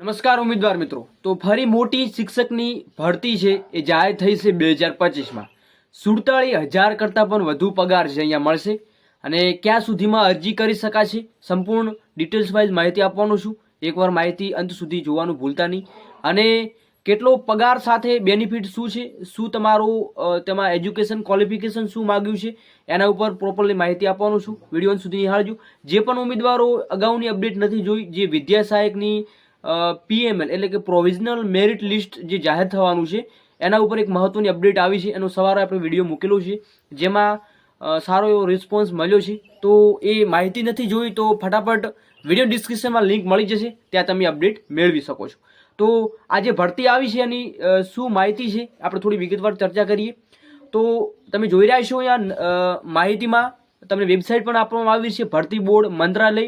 નમસ્કાર ઉમેદવાર મિત્રો, તો ફરી મોટી શિક્ષકની ભરતી છે એ જાહેર થઈ છે 2025માં 47,000 કરતાં પણ વધુ પગાર છે અહીંયા મળશે અને ક્યાં સુધીમાં અરજી કરી શકાશે સંપૂર્ણ ડિટેલ્સ વાઇઝ માહિતી આપવાનું છું. એકવાર માહિતી અંત સુધી જોવાનું ભૂલતા નહીં અને કેટલો પગાર સાથે બેનિફિટ શું છે, શું તમારું તેમાં એજ્યુકેશન ક્વોલિફિકેશન શું માગ્યું છે એના ઉપર પ્રોપરલી માહિતી આપવાનું છું. વિડીયો અંત સુધી નિહાળજો. જે પણ ઉમેદવારો અગાઉની અપડેટ નથી જોઈ, જે વિદ્યા સહાયકની પીએમએલ એટલે કે પ્રોવિઝનલ મેરિટ લિસ્ટ જે જાહેર થવાનું છે એના ઉપર એક મહત્વની અપડેટ આવી છે. એનો સવારે આપણે વિડીયો મૂકેલો છે જેમાં સારો એવો રિસ્પોન્સ મળ્યો છે. તો એ માહિતી નથી જોઈ તો ફટાફટ વિડીયો ડિસ્ક્રિપ્શનમાં લિંક મળી જશે, ત્યાં તમે અપડેટ મેળવી શકો છો. તો આ જે ભરતી આવી છે એની શું માહિતી છે આપણે થોડી વિગતવાર ચર્ચા કરીએ. તો તમે જોઈ રહ્યા છો અહીંયા માહિતીમાં તમને વેબસાઇટ પણ આપવામાં આવી છે. ભરતી બોર્ડ મંત્રાલય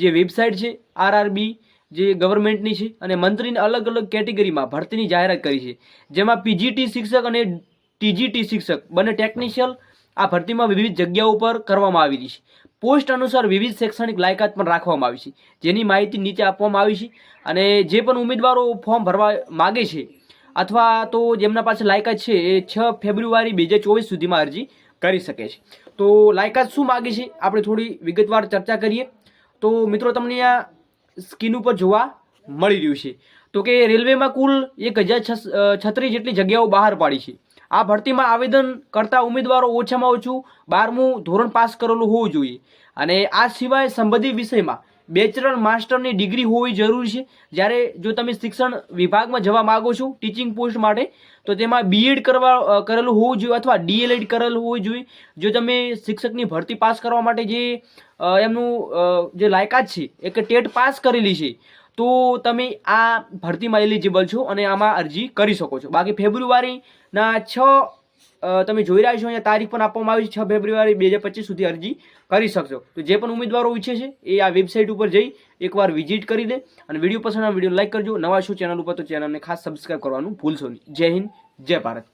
જે વેબસાઇટ છે આરઆરબી જે ગવર્મેન્ટની છે અને મંત્રીને અલગ અલગ કેટેગરીમાં ભરતીની જાહેરાત કરી છે, જેમાં પીજીટી શિક્ષક અને ટીજીટી શિક્ષક બંને ટેકનિશિયલ આ ભરતીમાં વિવિધ જગ્યાઓ પર કરવામાં આવેલી છે. પોસ્ટ અનુસાર વિવિધ શૈક્ષણિક લાયકાત પણ રાખવામાં આવી છે, જેની માહિતી નીચે આપવામાં આવી છે. અને જે પણ ઉમેદવારો ફોર્મ ભરવા માગે છે અથવા તો જેમના પાસે લાયકાત છે એ 6 ફેબ્રુઆરી 2024 સુધીમાં અરજી કરી શકે છે. તો લાયકાત શું માગે છે આપણે થોડી વિગતવાર ચર્ચા કરીએ. તો મિત્રો તમને આ સ્ક્રીન ઉપર જોવા મળી રહ્યું છે તો કે રેલવેમાં કુલ 1036 જેટલી જગ્યાઓ બહાર પાડી છે. આ ભરતીમાં આવેદન કરતા ઉમેદવારો ઓછામાં ઓછું 12મું ધોરણ પાસ કરેલું હોવું જોઈએ અને આ સિવાય સંબંધિત વિષયમાં બેચલર માસ્ટરની ડિગ્રી હોવી જરૂરી છે. જ્યારે જો તમે શિક્ષણ વિભાગમાં જવા માગો છો ટીચિંગ પોસ્ટ માટે તો તેમાં બીએડ કરેલું હોવું જોઈએ અથવા ડીએલએડ કરેલું હોવું જોઈએ. જો તમે શિક્ષકની ભરતી પાસ કરવા માટે જે એમનું જે લાયકાત છે એ કે ટેટ પાસ કરેલી છે તો તમે આ ભરતીમાં એલિજિબલ છો અને આમાં અરજી કરી શકો છો. બાકી ફેબ્રુઆરીના 6 તમે જોઈ રહ્યા છો અહીંયા તારીખ પણ આપવામાં આવી છે, 6 ફેબ્રુઆરી 2025 સુધી અરજી કરી શકશો. તો જે પણ ઉમેદવારો ઈચ્છે છે એ આ વેબસાઇટ ઉપર જઈ એકવાર વિઝિટ કરી દે અને વિડીયો પસંદ આવે વિડીયો લાઇક કરજો. નવા છો ચેનલ ઉપર તો ચેનલને ખાસ સબસ્ક્રાઈબ કરવાનું ભૂલશો નહીં. જય હિન્દ, જય ભારત.